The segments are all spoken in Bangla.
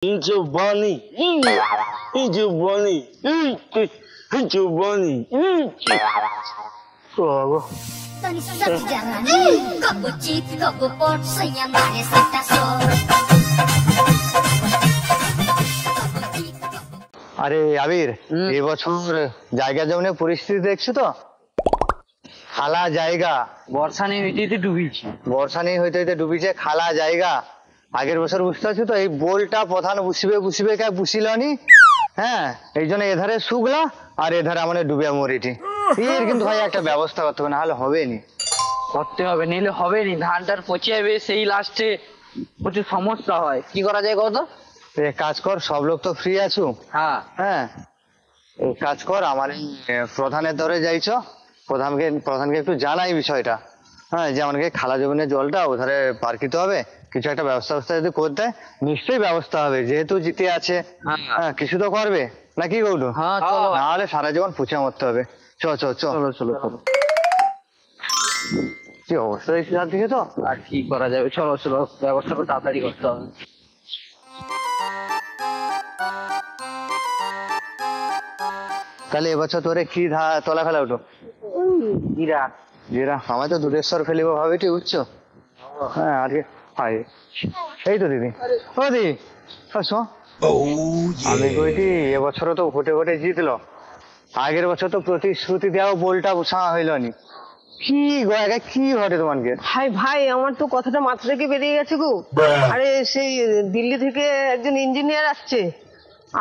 Giovanni, Giovanni, Giovanni. Bravo. আরে আবির, এবছর জায়গা জমিনের পরিস্থিতি দেখছো তো? খালা জায়গা, বর্ষা নেই হইতে ডুবিছে। বর্ষা নেই হইতে হইতে ডুবিছে, খালা জায়গা। আগের বছর বুঝতে পারছো তো, এই বোলটা প্রধান বুসিবে কে বুসিলনি। হ্যাঁ, এই জন্য এধারে শুকলা আর এধারে আমাদের ডুবিয়া মরিটি। এর কিন্তু ভাই একটা ব্যবস্থা করতে হবে, না হলে হবে নি। করতে হবে, নিলে হবে নি। ধানটার পচে যাবে, সেই লাস্টে প্রচুর সমস্যা হয়। কি করা যায় কত? এক কাজ কর, সব লোক তো ফ্রি আছো। হ্যাঁ হ্যাঁ, এক কাজ কর, আমার এই প্রধানের ধরে যাইছো, প্রধানকে একটু জানাই বিষয়টা। হ্যাঁ, যে আমাকে খালা জমিনের জলটা ওধারে পার করতে হবে, কিছু একটা ব্যবস্থা যদি করতে দেয়, নিশ্চয়ই ব্যবস্থা হবে, যেহেতু জিতে আছে। হ্যাঁ, কিছু তো করবে নাকি গৌড়? হ্যাঁ, চলো। না হলে সারা জীবন পুঁছে মরতে হবে। চলো চলো চলো। কি অবস্থা দেখছি তার দিকে তো। আর কি করা যাবে, চলো চলো, ব্যবস্থা করে তাড়াতাড়ি করতে হবে। তাহলে এবছর তোরে কি তোলা ফেলা উঠো? জিরা। জিরা, আমার তো দুধেশ্বর ফেলিব ভাবিটি, বুঝছো? হ্যাঁ, আজকে হাই, এই তো দিদি। ও দিদি, শো, আমি কইটি এবছরও তো ভোটে ভোটে জিতলো, আগের বছর তো প্রতিশ্রুতি দেওয়া বোলটা উৎসাহ হইল নি। কি গয়গা, কি ঘটে তোমাকে? হাই ভাই, আমার তো কথাটা মাথা থেকে বেরিয়ে গেছে গো। আরে সেই দিল্লি থেকে একজন ইঞ্জিনিয়ার আসছে,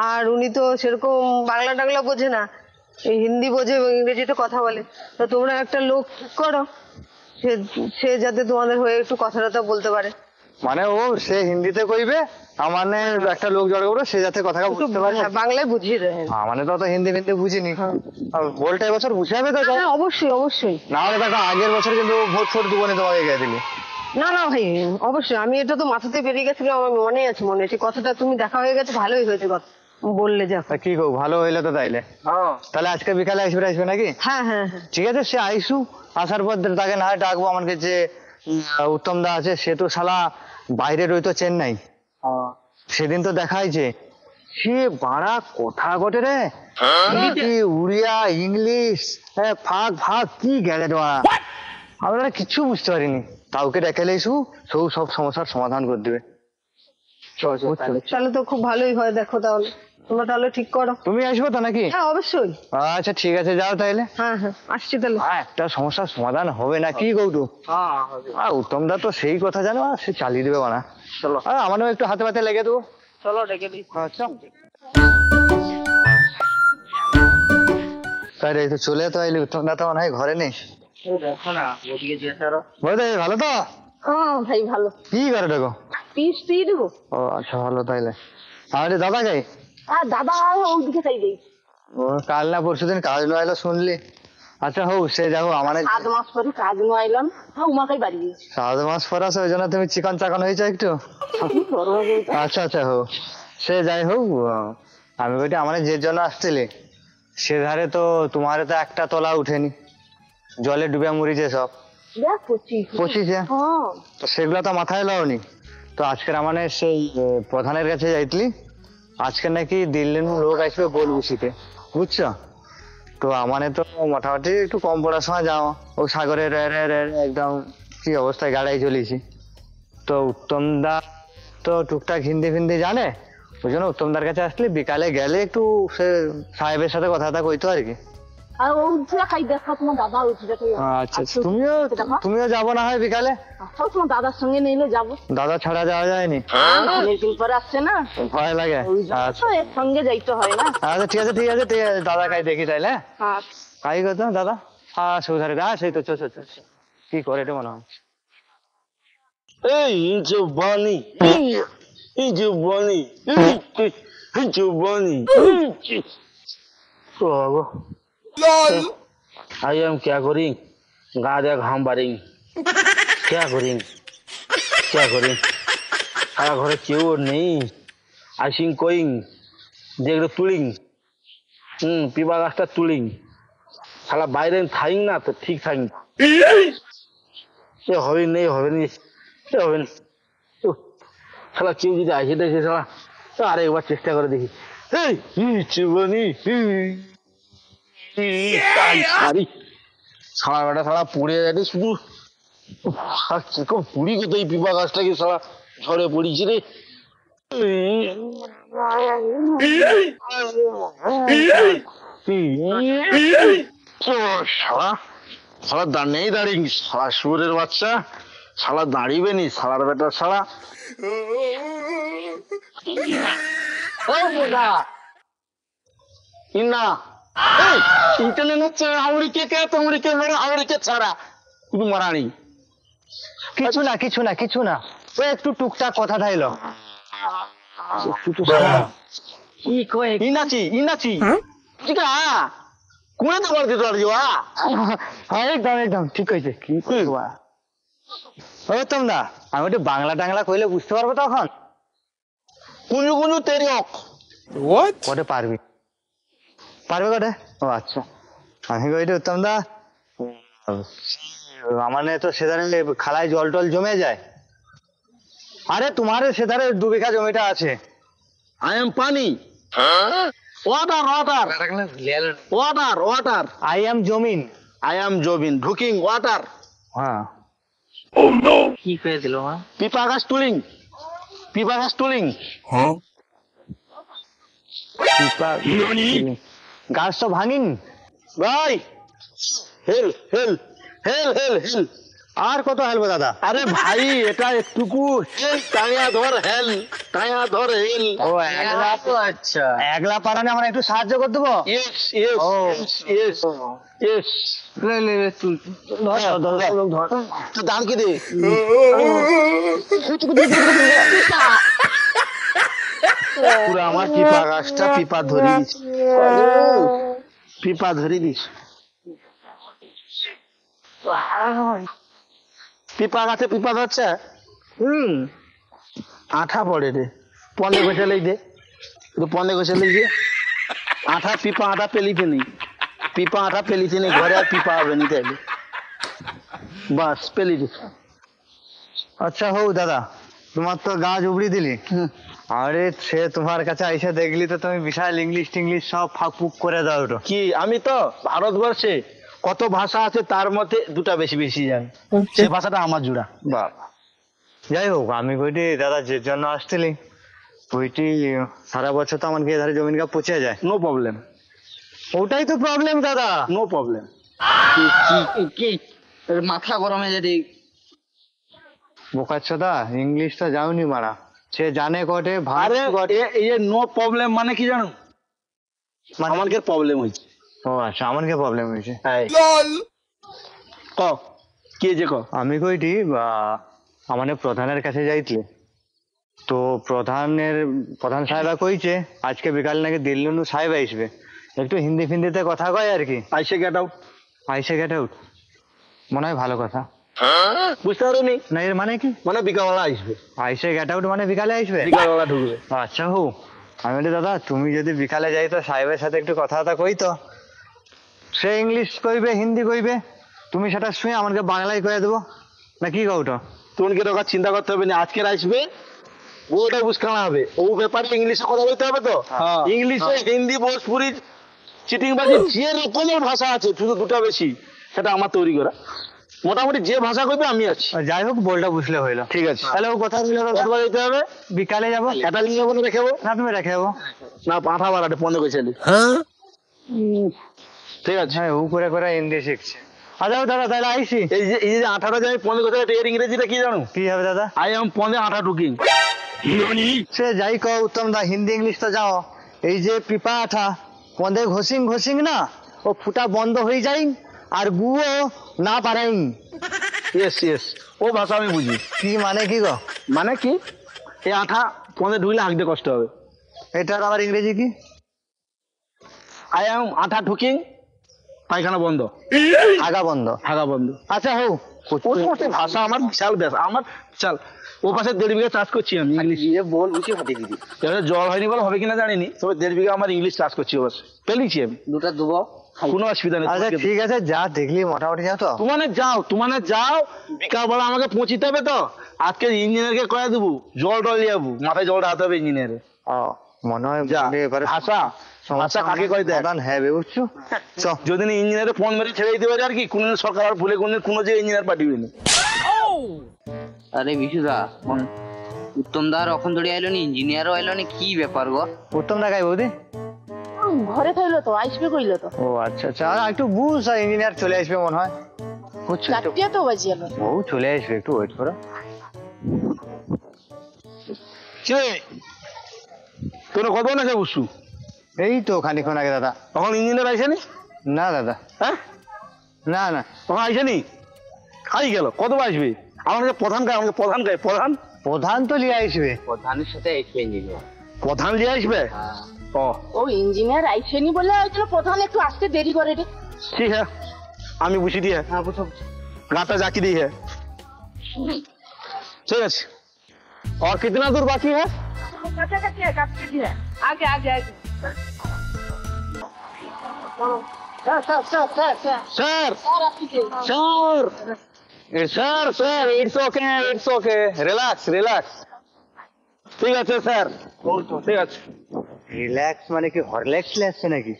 আর উনি তো সেরকম বাংলা টাংলা বোঝে না, এই হিন্দি বোঝে, ইংরেজিতে কথা বলে। তো তোমরা একটা লোক ঠিক করো, সে সে যাতে তোমাদের হয়ে একটু কথা টথা বলতে পারে। মানে ও সে হিন্দিতে কইবে, মানে একটা লোক জড় করবে, সে যাতে কথা বুঝতে পারে। হ্যাঁ, বাংলায় বুঝিয়ে দেয়। মানে তো অত হিন্দি ফিন্দি বুঝিনি। আর বোলটা এবছর বুঝাবে তো? হ্যাঁ, অবশ্যই অবশ্যই। না হলে দেখো, আগের বছর কিন্তু ভোট ফোট দুবনে তোমাকে গিয়ে দিলি। না না ভাই, অবশ্যই। আমি এটা তো মাথাতে বেরিয়ে গেছিল, আমার মনে আছে, মনে আছে কথাটা। তুমি দেখা হয়ে গেছে, ভালোই হয়েছে কথা বললে যা। তা কি গো, ভালো হইলো তো তাইলে। তাহলে আজকে বিকালে আসবে নাকি? হ্যাঁ হ্যাঁ হ্যাঁ, ঠিক আছে, সে আইসু, আসার পর তাকে না হয় ডাকবো। আমাকে যে উত্তম দা আছে, সে তো শালা বাইরে রইতো চেন্নাই, সেদিন তো দেখাইছে, সে বাড়া কথা ঘটে রে, কি উড়িয়া ইংলিশ, ফাঁক ফাঁক কি গেলে বাড়া, আমরা কিচ্ছু বুঝতে পারিনি। কাউকে ডেকে লাইছু, সব সমস্যার সমাধান করে দিবে। তাহলে তো খুব ভালোই হয়। দেখো তাহলে তোমরা তাহলে ঠিক করো। তুমি আসবে তো নাকি? হ্যাঁ অবশ্যই। আচ্ছা ঠিক আছে, যাও তাইলে। হ্যাঁ হ্যাঁ, আসছি তাহলে। একটা সমস্যার সমাধান হবে না কি গৌটু? আর উত্তম দা তো সেই কথা জানো, আর সে চালিয়ে দেবে বানা। চলো। আর আমারও একটু হাতে পাতে লেগে দেবো। চলো ডেকে দিই। আচ্ছা, তাই রে, তো চলে তো আইলি। উত্তম দা তো মনে হয় ঘরে নেই। দেখো না, ওদিকে যেতে আরো। বলতে ভালো তো? হ্যাঁ ভাই, ভালো। কি করে দেখো? পিস দিয়ে দেবো। ও আচ্ছা, ভালো তাইলে। আমার দাদা যাই। আর দাদা ওইদিকে চাইবেই। ও কাল না পরশু দিন কাজ নয় শুনলি। আচ্ছা হোক, সে যাবো আমার 7 মাস পরে কাজ নয় আইলাম। হ্যাঁ, উমাকেই বাড়ি গিয়েছি। 7 মাস পর আছে, ওই জন্য তুমি চিকন চাকন হয়েছে একটু। আচ্ছা আচ্ছা হোক, সে যাই হোক। আমি বলছি আমার যে জন্য আসছিলে, সে ধারে তো তোমার তো একটা তলা উঠেনি, জলে ডুবে মরিছে সব। দেখ পঁচিশে, তো সেগুলো তো মাথায় লাওনি। তো আজকের মানে সেই প্রধানের কাছে যাইতলি, আজকে নাকি দিল্লির লোক আসবে বলবুসিতে, বুঝছো? তো আমানে তো মোটামুটি একটু কম পড়ার সময় যাও, ও সাগরের একদম কি অবস্থায় গাড়াই চলেছি। তো উত্তম দা তো টুকটাক হিন্দি ফিন্দি জানে, ওই জন্য উত্তম দার কাছে আসলে বিকালে গেলে একটু সে সাহেবের সাথে কথাটা কইতো আর কি। আর ও উঠে খাই, দেখো তোমার দাদা উঠে দেখো। আচ্ছা, তুমিও যাবো না হয় বিকালে? তোমার দাদার সঙ্গে নিলে যাবো। দাদা ছাড়া যাওয়া যায়নি, অনেকদিন পরে আসছে না, ভয় লাগে। আচ্ছা এর সঙ্গে যাইতে হয় না। আচ্ছা, ঠিক আছে ঠিক আছে ঠিক আছে, দাদা কাই দেখি তাইলে। কাই কথা দাদা? সৌধারে দা, সেই তো কি করে এটা মনে হয়। Hey, Giovanni, Giovanni, Giovanni. Bravo. I am क्या करें? गाजा घाम बारिंग क्या करें? क्या करें? सारा घरे केউ নেই। আইসিং কইং যেগুলো তুলিং, পিবা গাছটা তুলিং, শালা বাইরে থাইং না তো ঠিক থাইং। সে হবে নেই, হবে নি, সে হবে না। শালা কেউ যদি আসে দেখে শালা আরে একবার চেষ্টা করে দেখি। এই চিবনি সারা বেটা সারা পড়ে যাচ্ছে শুধু। কিরকম পুরি গো এই পিপা গাছটাকে সারা ঝড়ে পড়িয়েছে রে। সারা সারা নেই দাঁড়িয়ে সারা শুয়োরের বাচ্চা সারা দাঁড়িবে নি সারার বেটা সারা। ইন্না ইন্টারনেট হচ্ছে আমেরিকা কে তোমরিকে মেরে আমেরিকা ছাড়া শুধু মারানি। কিছু না কিছু না কিছু না, ওই একটু টুকটাক কথা থাইলো। কি কয় ইনাচি ইনাচি ঠিক আছে কোনে তো করতে তোর জিওয়া। একদম একদম ঠিক হয়েছে। কি করবা ও তোমরা, আমি একটু বাংলা টাংলা কইলে বুঝতে পারবো তখন। কুঞ্জু কুঞ্জু তেরিয়ক কটে পারবি পারবে কটে? ও আচ্ছা, আমি কইতে উত্তম দা আমানে তো সেধারে খালায় জল টল জমে যায়। আরে তোমার সেধারে 2 বিঘা জমিটা আছে। আই এম পানি water water water water I am জমিন। আই এম জবিন ঢুকিং ওয়াটার। হ্যাঁ কি কয়ে দিল মা? পিপা গাছ তুলিং পিপা গাছ তুলিং। গাছ তো ভাঙিন ভাই হেল হেল হেল হেল হেল। আর কত হেলবো দাদা? আরে ভাই এটা একটুকু হেল টায়া ধর হেল টায়া ধর হেল। ও একলা তো, আচ্ছা একলা পারানে আমরা একটু সাহায্য করে দেবো। ইয়েস ইয়েস ও। Yes yes. লে লে লে, তুই তো দাম কি দে পুরো আমার পিপা গাছটা পিপা ধরে দিস পিপা ধরে দিস। পিপা গাছে পিপা ধরছে। আঠা পড়ে রে পনে ঘষে লেই দে পনে ঘষে লেই দে আঠা পিপা আঠা পেলিতে নেই পিপা আঠা পেলিতে নেই ঘরে আর পিপা হবে নি তাইলে বাস পেলি দে। আচ্ছা হও দাদা, তোমার তো গাছ উবড়ি দিলি। আরে সে তোমার কাছে আইসা দেখলি তো তুমি বিশাল ইংলিশ টিংলিশ সব ফাঁক ফুক করে দাও তো। কি আমি তো ভারতবর্ষে কত ভাষা আছে তার মধ্যে 2টা বেশি বেশি জানি, সে ভাষাটা আমার জুড়া। বাবা যাই হোক, আমি কইটি দাদা যে জন্য আসছিলি ওইটি সারা বছর তো আমার এধারে জমিন গা পচে যায়। নো প্রবলেম ওটাই তো প্রবলেম দাদা। No problem. কি মাথা গরমে যদি বোকাচ্ছদা ইংলিশ তো যাওনি মারা, সে জানে কটে আরে ভারে এই যে নো প্রবলেম মানে কি জানো? মানে আমাকে প্রবলেম হয়েছে। ও আচ্ছা, আমার কি প্রবলেম হয়েছে? ক কে যে ক আমি কইটি আমাদের প্রধানের কাছে যাইতলে তো প্রধান সাহেবা কইছে আজকে বিকাল নাকি দিল্লি সাহেব আসবে, একটু হিন্দি ফিন্দিতে কথা কয় আর কি। আইসে গেট আউট আইসে গেট আউট মনে হয় ভালো কথা। বুঝতে পারোনি? না এর মানে কি? মানে বিকালবেলা আসবে, আইসে গেট আউট মানে বিকালে আসবে। বিকালবেলা ঢুকবে। আচ্ছা হো, আমি বলি দাদা তুমি যদি বিকালে যাই তো সাহেবের সাথে একটু কথাবার্তা কই তো। সে ইংলিশ কইবে হিন্দি কইবে, তুমি সেটা শুনে আমাকে বাংলায় কয়ে দেবো না কি কৌটো? তোমাকে তো চিন্তা করতে হবে না, আজকের আসবে ওটাই বুঝকানা হবে, ও ব্যাপারে ইংলিশে কথা বলতে হবে তো। ইংলিশে হিন্দি ভোজপুরি চিটিংবাজি যে রকমের ভাষা আছে শুধু 2টা বেশি, সেটা আমার তৈরি করা। মোটামুটি যে ভাষা কইবে আমি আছি। যাই হোক বলটা বুঝলে হইলো। ঠিক আছে তাহলে ও কথা বলে কতবার যেতে হবে? বিকালে যাবো। এটা নিয়ে যাবো না রেখে যাবো? না তুমি রেখে যাবো না পাঠা বাড়াটে 15 কইছে। ঠিক আছে। হ্যাঁ ও করে করে হিন্দি শিখছে। আচ্ছা দাদা তাহলে আইসি। এই যে 18টা যে আমি 15 কইছে এর ইংরেজিটা কি জানো? কি হবে দাদা? I am 15 18 টুকিং। সে যাই কও উত্তম দা, হিন্দি ইংলিশ তো যাও, এই যে পিপা আঠা পন্দে ঘষিং ঘষিং না ও ফুটা বন্ধ হয়ে যায় আর গুও না পারেন। ইয়েস ইয়েস ও ভাষা আমি বুঝি। কি মানে কি গো? মানে কি এই আঠা 15 ঢুকলে হাঁকতে কষ্ট হবে। এটার আবার ইংরেজি কি? আই এম আঠা ঢুকিং পায়খানা বন্ধ আগা বন্ধ। হাগা বন্ধ। আচ্ছা হো, ওর সমস্ত ভাষা আমার বিশাল ব্যাস আমার চাল। ও পাশে 1.5 বিঘা চাষ করছি আমি ইংলিশ। বল বুঝি ফাটিয়ে দিবি। এবারে জল হয়নি বলে হবে কিনা জানিনি, তবে 1.5 বিঘা আমার ইংলিশ চাষ করছি অবশ্য পেলিছি আমি। 2টা দেবো। কোনো অসুবিধা নেই। আচ্ছা ঠিক আছে, যা দেখলি মোটামুটি যাও তো। তোমানে যাও বিকালবেলা আমাকে পৌঁছিতে হবে তো। আজকে ইঞ্জিনিয়ারকে কয়ে দেবো জল টল যাবো, মাথায় জল ঢালতে হবে ইঞ্জিনিয়ারে। মনে হয় যা এবারে ভাষা ভাষা কাকে কয় দেখ সমাধান হবে বুঝছো। চ যদি না ইঞ্জিনিয়ারে ফোন মেরে ছেড়ে দিতে পারে আর কি কোন সরকার আর ভুলে কোনো যে ইঞ্জিনিয়ার পাঠিয়ে না। আরে বিশুদা উত্তম দার এখন ধরে আইলো নি, ইঞ্জিনিয়ারও আইলো নি, কি ব্যাপার গো? উত্তম দেখাই বৌদি। ঘরে থাকলো তো, আসবে কইলো তো। ও আচ্ছা আচ্ছা, আর একটু বুঝ, ইঞ্জিনিয়ার চলে আসবে মনে হয়। বুঝছো একটু, 4টা তো বাজে গেল। ও চলে আসবে, একটু ওয়েট করো। তোর কত না সে বুঝছু এই তো খানিক্ষণ আগে দাদা। তখন ইঞ্জিনিয়ার আইসেনি? না দাদা, হ্যাঁ না না, তখন আইসেনি, খাই গেল। কত আসবে? আমার কাছে প্রধান গায়ে, আমাকে প্রধান গায়ে, প্রধান প্রধান তো লিয়ে আসবে। প্রধানের সাথে আসবে ইঞ্জিনিয়ার। প্রধান দিয়ে আসবে। ও ও ইঞ্জিনিয়ার আইসেনি বলে হয়তো প্রধান একটু আসতে দেরি করে রে। ठीक है, আমি বুঝি দিয়ে হ্যাঁ বুঝো। गाता जाके दी है। ठीक है, और कितना दूर बाकी है? কাছাকাছি কাছে দিয়ে আগে আগে আগে। सर স্যার আপনি কে? Sir sir it's okay relax relax. ঠিক আছে স্যার, ঠিক আছে। রিল্যাক্স মানে কি হরলেক্স আসছে নাকি?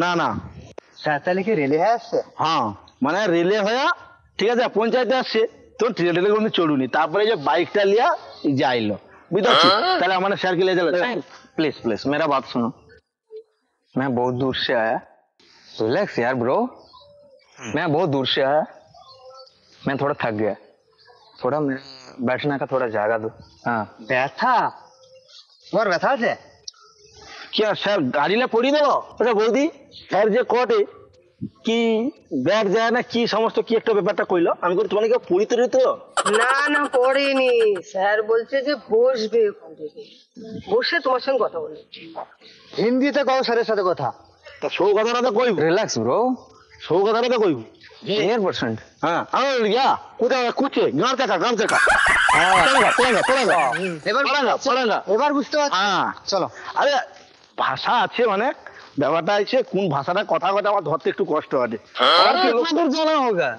না না, স্যার তাহলে কি রেলে আসছে? হ্যাঁ মানে রিলে হয়ে ঠিক আছে পঞ্চায়েতে আসছে তো ট্রেনে কোনো চড়ুনি, তারপরে যে বাইকটা লিয়া যাইলো বুঝতে পারছি। তাহলে আমার স্যার কে ले चलो। प्लीज प्लीज मेरा बात सुनो, मैं बहुत दूर से आया। रिलैक्स यार ब्रो, मैं बहुत दूर से आया, मैं थोड़ा थक गया, थोड़ा बैठने का थोड़ा जगह दो। हाँ बैठा, তোমার ব্যথা আছে? क्या স্যার গাড়ি না পড়ি দেবো? আচ্ছা বৌদি, স্যার যে কোর্টে কি ব্যাট যায় না কি সমস্ত কি একটা ব্যাপারটা কইলো, আমি কই তোমাকে পড়িতে রইতো। না না পড়েনি, স্যার বলছে যে বসবে ওখান থেকে, বসে তোমার সঙ্গে কথা বলবে। হিন্দিতে কও স্যারের সাথে কথা। তা সৌ কথাটা তো কইব, রিল্যাক্স ব্রো, সৌ কথাটা তো কইব। 100%। হ্যাঁ আর ইয়া কোথায় কুচে গান চাকা পড়াঙ্গা এবার বুঝতে পারছি। হ্যাঁ চলো। আরে ভাষা আছে মানে ব্যাপারটা আছে কোন ভাষাটা কথা কথা আমার ধরতে একটু কষ্ট আছে। আর কি লোকের জানা হোগা।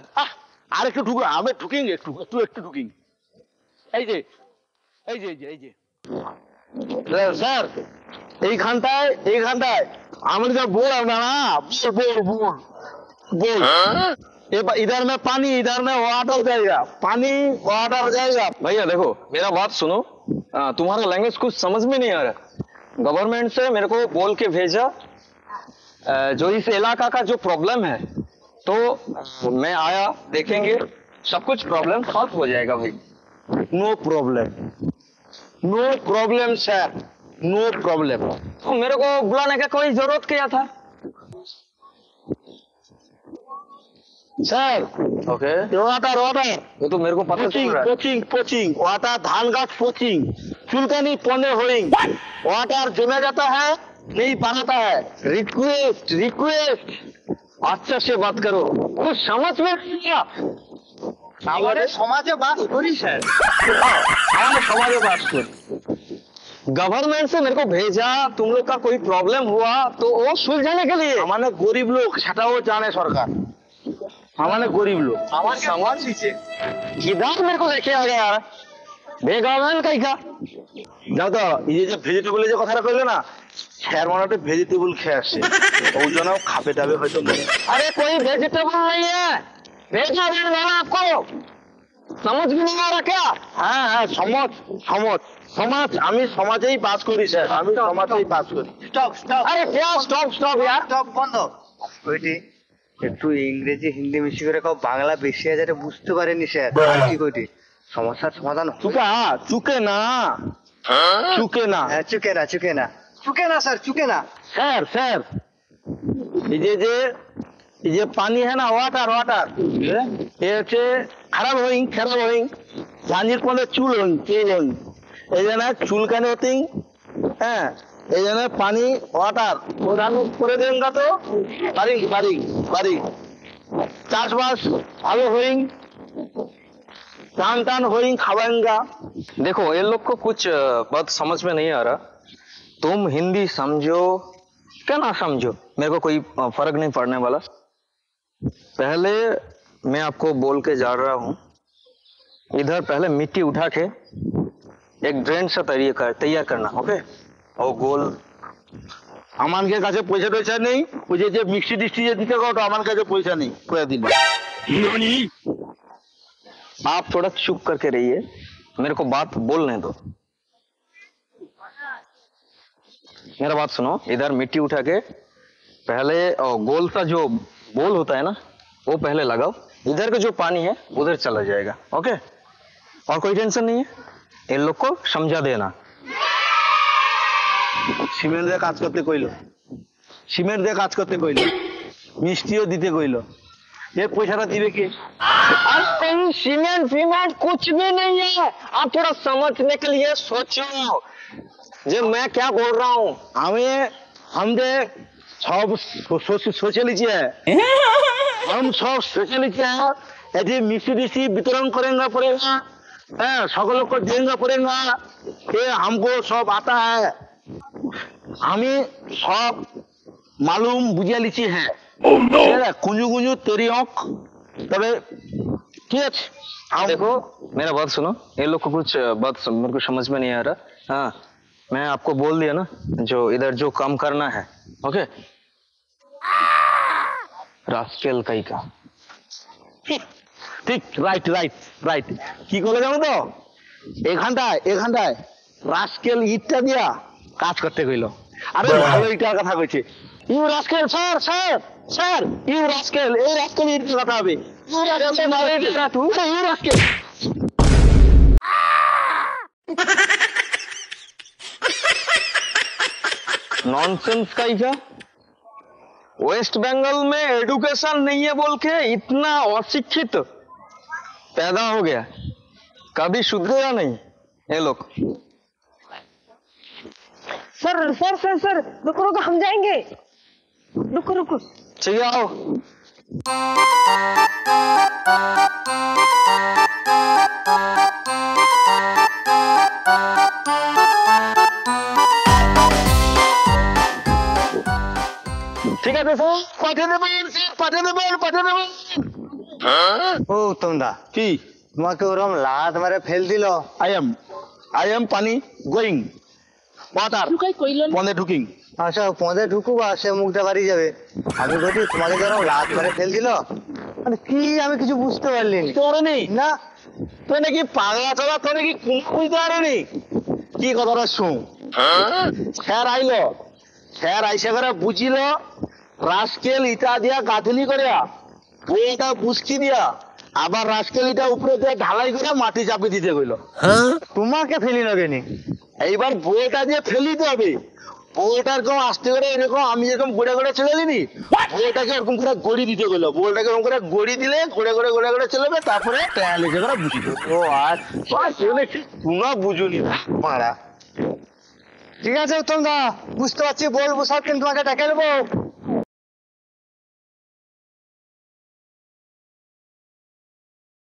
আর একটু ঢুকো, আমি ঢুকিং একটু একটু একটু ঢুকিং। এই যে এই যে এই যে এই যে স্যার এইখানটায় আমি যা बोल ना बोल इधर में पानी इधर में वाटर जाएगा, पानी वाटर जाएगा। भैया देखो मेरा बात सुनो, तुम्हारा लैंग्वेज कुछ समझ में नहीं आ रहा। गवर्नमेंट से मेरे को बोल के भेजा जो इस इलाका का जो प्रॉब्लम है, तो मैं आया, देखेंगे सब कुछ प्रॉब्लम सॉल्व हो जाएगा भाई। No problem sir, no problem. तो मेरे को बुलाने का कोई जरूरत क्या था? सर ओके वाटर ये तो मेरे को पता चल रहा है। पोचिंग वाटर धान गाछ पोचिंग चुलकानी पने होइंग वाटर जमे जाता है नहीं बनाता है। रिक्वेस्ट अच्छा से बात करो, कुछ समझ में नहीं आया। আমাদের সমাজে বাস করি স্যার। हमारे समाज बात कर। गवर्नमेंट से मेरे को भेजा, तुम लोग का कोई प्रॉब्लम हुआ तो वो सुलझाने के लिए। हमारे गरीब लोग সেটাও জানে সরকার, हमारे गरीब लोग আমার সমাজ দিচ্ছে কিদার मेरे को लेके आ गया বেগমেন কাইকা। যাও তো এই যে ভেজিটেবলের যে কথাটা কইলে না, স্যার মনে একটা ভেজিটেবল খেয়ে আসছে, ওই জন্য খাবে দাবে হয়তো মনে। अरे कोई वेजिटेबल नहीं है, वेजिटेबल लेना आपको समझ में नहीं आ रहा क्या? হ্যাঁ হ্যাঁ সমাজ আমি সমাজেই বাস করি স্যার, আমি সমাজেই বাস করি। স্টপ স্টপ अरे क्या स्टॉप स्टॉप यार। স্টপ বন্ধ। ওইটি একটু ইংরেজি হিন্দি মিশি করে কও, বাংলা বেশি হাজারে বুঝতে পারেনি স্যার। কি কইটি সমস্যার সমাধান চুকে না হ্যাঁ, চুকে না স্যার, চুকে না। স্যার এই যে পানি है ना वाटर ये হচ্ছে খারাপ হইং জাঞ্জির কোনে চুল হইং এই যে না চুলকানি হতিং। হ্যাঁ এই জন্য পানি ওয়াটার প্রধান করে দেঙ্গা তো বাড়ি চাষবাস ভালো হইং, টান होइंग खावाएंगा। देखो ये लोग को कुछ बात समझ में नहीं आ रहा। तुम हिंदी समझो क्या ना समझो, मेरे को कोई फर्क नहीं पड़ने वाला। पहले मैं आपको बोल के जा रहा हूँ, इधर पहले मिट्टी उठा के एक ड्रेन से तैयार करना। ओके और गोल আমানকে কাছে পয়সা টয়সা নেই, ওই যে মিষ্টি টিষ্টি যে দিতে গো, আমার কাছে পয়সা নেই, পয়সা দিলে। आप थोड़ा चुप करके रहिए, मेरे को बात बोलने दो। मेरा बात सुनो, इधर मिट्टी उठा के पहले गोल सा जो बोल होता है ना, वो पहले लगाओ। इधर का जो पानी है उधर चला जाएगा। ओके, और कोई टेंशन नहीं है, इन लोग को समझा देना। সিমেন্ট দিয়ে কাজ করতে কইলো, সিমেন্ট দিয়ে কাজ করতে কইলো, মিষ্টিও দিতে কইলো, এর পয়সাটা দিবে কে? अरे सीमेंट फीमेंट कुछ भी नहीं है, आप थोड़ा समझने के लिए सोचो जो मैं क्या बोल रहा हूँ। আমি हमदे সব সোচে লিচি हम सब सोचे लिखे हैं, यदि मिष्टी टिष्टी वितरण करेंगे पड़ेगा, সকল को देंगे पड़ेगा, ये हमको सब आता है, हमें सब मालूम बुझे लिची है। कुंजू कुंजू तेरी आंख तबे ठीक है। आप देखो, मेरा बात सुनो, ये लोग को कुछ बात मेरे को समझ में नहीं आ रहा। हाँ, मैं आपको बोल दिया ना जो इधर जो काम करना है। ओके, रास्केल कई का ঠিক রাইট রাইট রাইট কি করে জানো তো, এখানটায় রাস্কেল ইটটা দিয়া কাজ করতে কইলো। আরে ভালো ইটার কথা কইছে, you rascal sir sir sir, you rascal, এই রাস্কেল ইটের কথা হবে, ইউ রাস্কেল মারে দিরা তুই, ইউ রাস্কেল। नॉनसेंस का ही क्या, वेस्ट बंगाल में एडुकेशन नहीं है बोल के इतना अशिक्षित पैदा हो गया, कभी सुधरेगा नहीं ये लोग। सर सर सर सर रुको रुको, हम जाएंगे, रुको रुको। चलिए आओ। ঠিক আছে স্যার, পাঠিয়ে দেবেন স্যার, পাঠিয়ে দেবেন, পাঠিয়ে দেবেন। ও উত্তম দা, কি তোমাকে ওরম লাত মারে ফেল দিল? আই এম পানি গোয়িং ওয়াটার ঢুকাই কইলেন পন্দে ঢুকিং। আচ্ছা পদে ঢুকুক আর সে মুখটা বাড়ি যাবে, আমি বলছি তোমাকে যেন লাত মারে ফেল দিল, মানে কি আমি কিছু বুঝতে পারলিনি। তোরনি না তুই নাকি পাগলা চলা, তোর নাকি কোন বুঝতে পারেনি কি কথাটা শুন। স্যার আইলো, স্যার আইসা করে বুঝিল, রাস্কেল ইটা দিয়া গাঁথনি করে বইটা বুঝকি দিয়া আবার রাস্কেল ইটা উপরে দিয়ে ঢালাই করে মাটি চাপি দিতে কইলো। তোমাকে ফেলি নেবেনি? এইবার বইটা দিয়ে ফেলিতে হবে, বইটার কেউ আসতে করে এরকম আমি যেরকম গোড়ে গোড়ে চলে দিনি, বইটাকে এরকম করে গড়ি দিতে গেলো, বইটাকে এরকম করে গড়ি দিলে ঘুরে ঘুরে ঘুরে ঘুরে চলে যাবে, তারপরে টায়া লেগে করে বুঝি দেবে। ও আচ্ছা, তোমরা বুঝুনি মারা। ঠিক আছে উত্তম দা, বুঝতে পারছি, বলবো সব, কিন্তু তোমাকে ডেকে নেবো।